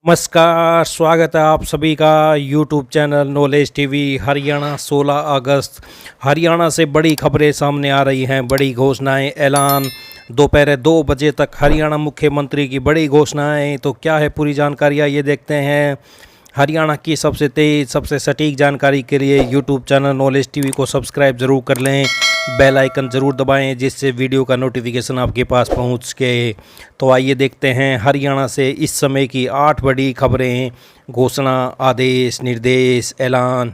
नमस्कार, स्वागत है आप सभी का YouTube channel knowledge TV. Haryana 16 अगस्त हरियाणा से बड़ी खबरें सामने आ रही हैं, बड़ी घोषणाएं, ऐलान। दोपहर 2 बजे तक हरियाणा मुख्यमंत्री की बड़ी घोषणाएं। तो क्या है पूरी जानकारियां, ये देखते हैं। हरियाणा की सबसे तेज़, सबसे सटीक जानकारी के लिए यूट्यूब चैनल नॉलेज टीवी को सब्सक्राइब ज़रूर कर लें, बेल आइकन ज़रूर दबाएं जिससे वीडियो का नोटिफिकेशन आपके पास पहुंच सके। तो आइए देखते हैं हरियाणा से इस समय की 8 बड़ी खबरें, घोषणा, आदेश, निर्देश, ऐलान।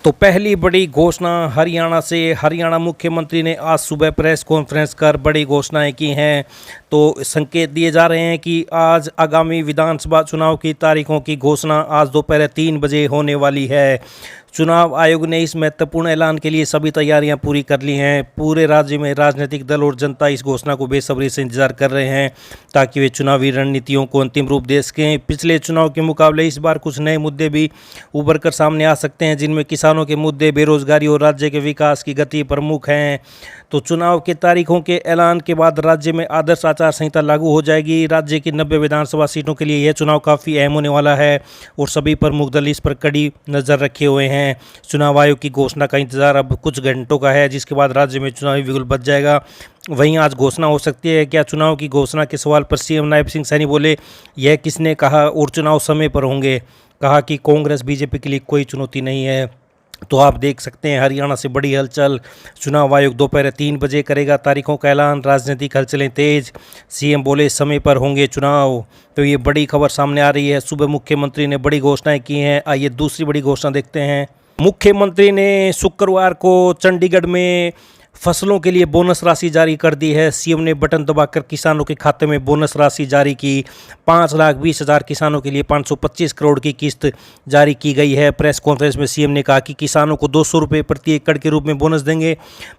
तो पहली बड़ी घोषणा हरियाणा से, हरियाणा मुख्यमंत्री ने आज सुबह प्रेस कॉन्फ्रेंस कर बड़ी घोषणाएं की हैं। तो संकेत दिए जा रहे हैं कि आज आगामी विधानसभा चुनाव की तारीखों की घोषणा आज दोपहर 3 बजे होने वाली है। चुनाव आयोग ने इस महत्वपूर्ण ऐलान के लिए सभी तैयारियां पूरी कर ली हैं। पूरे राज्य में राजनीतिक दल और जनता इस घोषणा को बेसब्री से इंतजार कर रहे हैं ताकि वे चुनावी रणनीतियों को अंतिम रूप दे सकें। पिछले चुनाव के मुकाबले इस बार कुछ नए मुद्दे भी उभर कर सामने आ सकते हैं, जिनमें किसानों के मुद्दे, बेरोजगारी और राज्य के विकास की गति प्रमुख हैं। तो चुनाव के तारीखों के ऐलान के बाद राज्य में आदर्श आचार संहिता लागू हो जाएगी। राज्य की 90 विधानसभा सीटों के लिए यह चुनाव काफ़ी अहम होने वाला है और सभी प्रमुख दल इस पर कड़ी नज़र रखे हुए हैं। चुनाव आयोग की घोषणा का इंतजार अब कुछ घंटों का है, जिसके बाद राज्य में चुनावी बिगुल बच जाएगा। वहीं आज घोषणा हो सकती है। क्या चुनाव की घोषणा के सवाल पर सीएम नायब सिंह सैनी बोले, यह किसने कहा और चुनाव समय पर होंगे। कहा कि कांग्रेस बीजेपी के लिए कोई चुनौती नहीं है। तो आप देख सकते हैं हरियाणा से बड़ी हलचल। चुनाव आयोग दोपहर 3 बजे करेगा तारीखों का ऐलान, राजनीतिक हलचलें तेज, सीएम बोले समय पर होंगे चुनाव। तो ये बड़ी खबर सामने आ रही है। सुबह मुख्यमंत्री ने बड़ी घोषणाएं की हैं। आइए दूसरी बड़ी घोषणा देखते हैं। मुख्यमंत्री ने शुक्रवार को चंडीगढ़ में फसलों के लिए बोनस राशि जारी कर दी है। सीएम ने बटन दबाकर किसानों के खाते में बोनस राशि जारी की। 5,20,000 किसानों के लिए 525 करोड़ की किस्त जारी की गई है। प्रेस कॉन्फ्रेंस में सीएम ने कहा कि किसानों को 200 रुपये प्रति एकड़ के रूप में बोनस देंगे।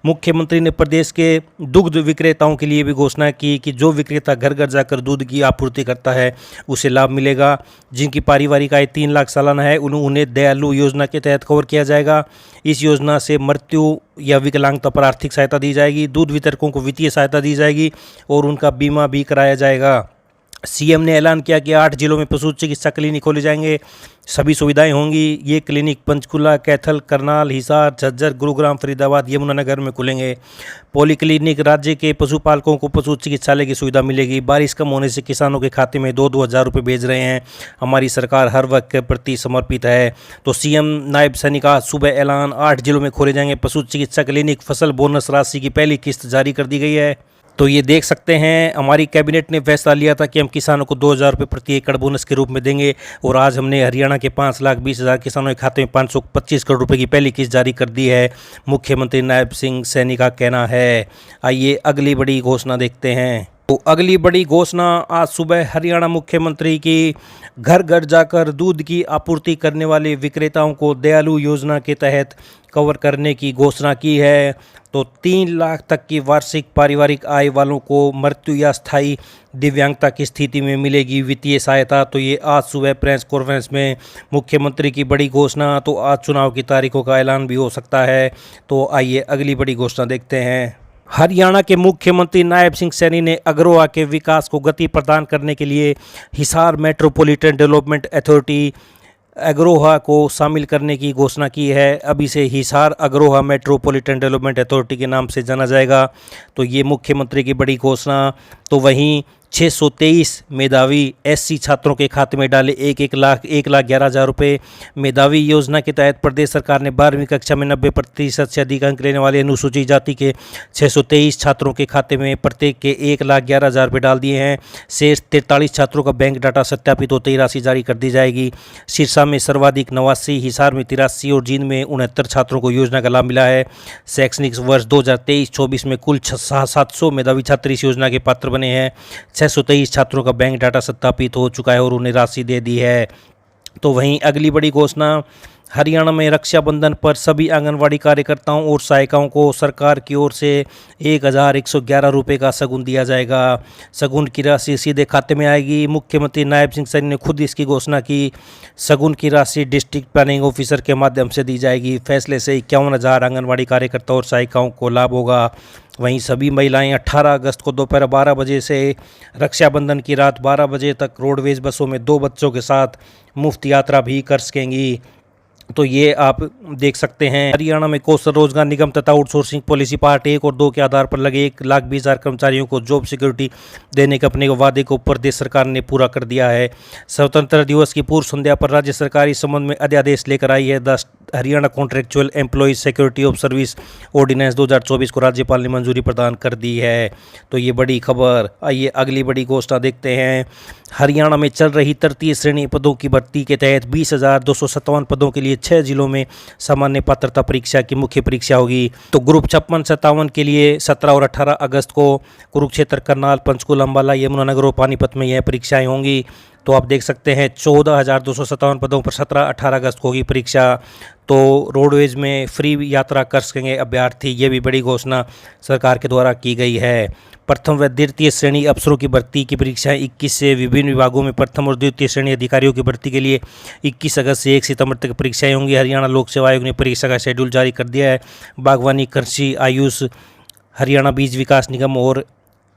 मुख्यमंत्री ने प्रदेश के दुग्ध विक्रेताओं के लिए भी घोषणा की कि जो विक्रेता घर घर जाकर दूध की आपूर्ति करता है उसे लाभ मिलेगा। जिनकी पारिवारिक आय 3 लाख सालाना है उन्हें दयालु योजना के तहत कवर किया जाएगा। इस योजना से मृत्यु या विकलांगता पर आर्थिक सहायता दी जाएगी। दूध वितरकों को वित्तीय सहायता दी जाएगी और उनका बीमा भी कराया जाएगा। सीएम ने ऐलान किया कि 8 जिलों में पशु चिकित्सा क्लिनिक खोले जाएंगे। सभी सुविधाएं होंगी। ये क्लिनिक पंचकुला, कैथल, करनाल, हिसार, झज्जर, गुरुग्राम, फरीदाबाद, यमुनानगर में खुलेंगे। पॉलीक्लिनिक, राज्य के पशुपालकों को पशु चिकित्सालय की सुविधा मिलेगी। बारिश कम होने से किसानों के खाते में 2-2 हज़ार रुपये भेज रहे हैं। हमारी सरकार हर वर्ग के प्रति समर्पित है। तो सीएम नायब सैनी का सुबह ऐलान, 8 जिलों में खोले जाएंगे पशु चिकित्सा क्लिनिक। फसल बोनस राशि की पहली किस्त जारी कर दी गई है। तो ये देख सकते हैं हमारी कैबिनेट ने फैसला लिया था कि हम किसानों को 2,000 रुपये प्रति एकड़ बोनस के रूप में देंगे और आज हमने हरियाणा के 5,20,000 किसानों के खाते में 525 करोड़ रुपए की पहली किस्त जारी कर दी है, मुख्यमंत्री नायब सिंह सैनी का कहना है। आइए अगली बड़ी घोषणा देखते हैं। तो अगली बड़ी घोषणा आज सुबह हरियाणा मुख्यमंत्री की घर घर जाकर दूध की आपूर्ति करने वाले विक्रेताओं को दयालु योजना के तहत कवर करने की घोषणा की है। तो 3 लाख तक की वार्षिक पारिवारिक आय वालों को मृत्यु या स्थायी दिव्यांगता की स्थिति में मिलेगी वित्तीय सहायता। तो ये आज सुबह प्रेस कॉन्फ्रेंस में मुख्यमंत्री की बड़ी घोषणा। तो आज चुनाव की तारीखों का ऐलान भी हो सकता है। तो आइए अगली बड़ी घोषणा देखते हैं। हरियाणा के मुख्यमंत्री नायब सिंह सैनी ने अग्रोहा के विकास को गति प्रदान करने के लिए Hisar metropolitan development authority Agroha को शामिल करने की घोषणा की है। अब इसे Hisar Agroha metropolitan development authority के नाम से जाना जाएगा। तो ये मुख्यमंत्री की बड़ी घोषणा। तो वहीं 623 मेधावी एससी छात्रों के खाते में डाले 1,11,000 रुपये। मेधावी योजना के तहत प्रदेश सरकार ने 12वीं कक्षा में 90% से अधिक अंक लेने वाले अनुसूचित जाति के 623 छात्रों के खाते में प्रत्येक के 1,11,000 रुपये डाल दिए हैं। शेष 43 छात्रों का बैंक डाटा सत्यापित होते ही राशि जारी कर दी जाएगी। सिरसा में सर्वाधिक 89, हिसार में 83 और जींद में 69 छात्रों को योजना का लाभ मिला है। शैक्षणिक वर्ष 2023-24 में कुल 700 मेधावी छात्र इस योजना के पात्र बने हैं। 623 छात्रों का बैंक डाटा सत्यापित हो चुका है और उन्हें राशि दे दी है। तो वहीं अगली बड़ी घोषणा, हरियाणा में रक्षाबंधन पर सभी आंगनवाड़ी कार्यकर्ताओं और सहायिकाओं को सरकार की ओर से 1,111 रुपये का शगुन दिया जाएगा। शगुन की राशि सीधे खाते में आएगी। मुख्यमंत्री नायब सिंह सैनी ने खुद इसकी घोषणा की। शगुन की राशि डिस्ट्रिक्ट प्लानिंग ऑफिसर के माध्यम से दी जाएगी। फैसले से 51,000 आंगनवाड़ी कार्यकर्ताओं और सहायिकाओं को लाभ होगा। वहीं सभी महिलाएं 18 अगस्त को दोपहर 12 बजे से रक्षाबंधन की रात 12 बजे तक रोडवेज बसों में 2 बच्चों के साथ मुफ्त यात्रा भी कर सकेंगी। तो ये आप देख सकते हैं। हरियाणा में कौशल रोजगार निगम तथा आउटसोर्सिंग पॉलिसी पार्ट 1 और 2 के आधार पर लगे 1,20,000 कर्मचारियों को जॉब सिक्योरिटी देने के अपने वादे को प्रदेश सरकार ने पूरा कर दिया है। स्वतंत्रता दिवस की पूर्व संध्या पर राज्य सरकार इस संबंध में अध्यादेश लेकर आई है। Haryana contractual employees security of service ordinance 2024 को राज्यपाल ने मंजूरी प्रदान कर दी है। तो ये बड़ी खबर। आइए अगली बड़ी घोषणा देखते हैं। हरियाणा में चल रही तृतीय श्रेणी पदों की भर्ती के तहत 20,257 पदों के लिए 6 जिलों में सामान्य पात्रता परीक्षा की मुख्य परीक्षा होगी। तो ग्रुप 56-57 के लिए 17 और 18 अगस्त को कुरुक्षेत्र, करनाल, पंचकुला, अंबाला, यमुनानगर और पानीपत में यह परीक्षाएं होंगी। तो आप देख सकते हैं 14,257 पदों पर 17-18 अगस्त को होगी परीक्षा। तो रोडवेज में फ्री यात्रा कर सकेंगे अभ्यर्थी। ये भी बड़ी घोषणा सरकार के द्वारा की गई है। प्रथम व द्वितीय श्रेणी अफसरों की भर्ती की परीक्षाएं 21 से विभिन्न विभागों में प्रथम और द्वितीय श्रेणी अधिकारियों की भर्ती के लिए 21 अगस्त से 1 सितंबर तक परीक्षाएं होंगी। हरियाणा लोक सेवा आयोग ने परीक्षा का शेड्यूल जारी कर दिया है। बागवानी, कृषि, आयुष, हरियाणा बीज विकास निगम और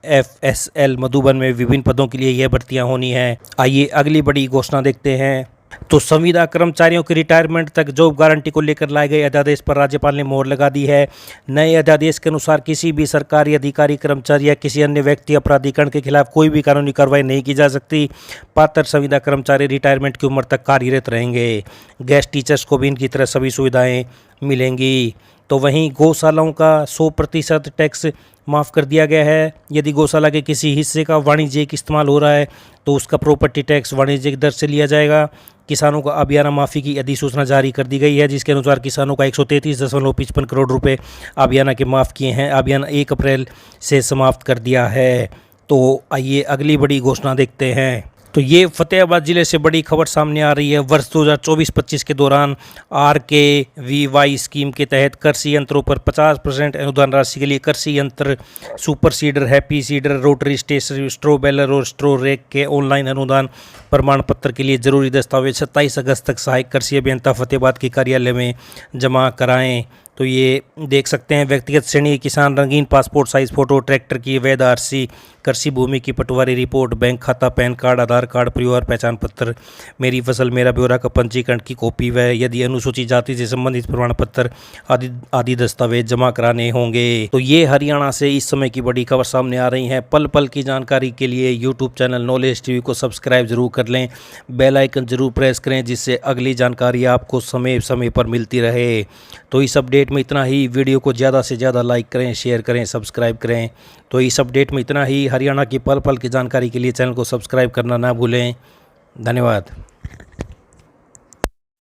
FSL मधुबन में विभिन्न पदों के लिए यह भर्तियां होनी है। आइए अगली बड़ी घोषणा देखते हैं। तो संविदा कर्मचारियों की रिटायरमेंट तक जॉब गारंटी को लेकर लाए गए अध्यादेश पर राज्यपाल ने मोहर लगा दी है। नए अध्यादेश के अनुसार किसी भी सरकारी अधिकारी, कर्मचारी या किसी अन्य व्यक्ति अपराधीकरण के खिलाफ कोई भी कानूनी कार्रवाई नहीं की जा सकती। पात्र संविदा कर्मचारी रिटायरमेंट की उम्र तक कार्यरत रहेंगे। गेस्ट टीचर्स को भी इनकी तरह सभी सुविधाएं मिलेंगी। तो वहीं गौशालाओं का 100% टैक्स माफ़ कर दिया गया है। यदि गौशाला के किसी हिस्से का वाणिज्यिक इस्तेमाल हो रहा है तो उसका प्रॉपर्टी टैक्स वाणिज्यिक दर से लिया जाएगा। किसानों को अभियाना माफ़ी की अधिसूचना जारी कर दी गई है, जिसके अनुसार किसानों का 133.55 करोड़ रुपए अभियाना के माफ़ किए हैं। अभियान 1 अप्रैल से समाप्त कर दिया है। तो आइए अगली बड़ी घोषणा देखते हैं। तो ये फतेहाबाद जिले से बड़ी खबर सामने आ रही है। वर्ष 2024-25 के दौरान RKVY स्कीम के तहत कृषि यंत्रों पर 50% अनुदान राशि के लिए कृषि यंत्र, super seeder, happy seeder, rotary stationary, straw baler और स्ट्रो रैक के ऑनलाइन अनुदान प्रमाण पत्र के लिए जरूरी दस्तावेज 27 अगस्त तक सहायक कृषि अभियंता फतेहाबाद के कार्यालय में जमा कराएं। तो ये देख सकते हैं। व्यक्तिगत श्रेणी किसान रंगीन पासपोर्ट साइज फोटो, ट्रैक्टर की वैध RC, कृषि भूमि की पटवारी रिपोर्ट, बैंक खाता, पैन कार्ड, आधार कार्ड, परिवार पहचान पत्र, मेरी फसल मेरा ब्यौरा का पंजीकरण की कॉपी व यदि अनुसूचित जाति से संबंधित प्रमाण पत्र आदि दस्तावेज जमा कराने होंगे। तो ये हरियाणा से इस समय की बड़ी खबर सामने आ रही है। पल पल की जानकारी के लिए यूट्यूब चैनल नॉलेज टीवी को सब्सक्राइब जरूर कर लें, बेल आइकन जरूर प्रेस करें, जिससे अगली जानकारी आपको समय समय पर मिलती रहे। तो इस अपडेट में इतना ही। वीडियो को ज़्यादा से ज़्यादा लाइक करें, शेयर करें, सब्सक्राइब करें। तो इस अपडेट में इतना ही। हरियाणा की पल पल की जानकारी के लिए चैनल को सब्सक्राइब करना ना भूलें। धन्यवाद।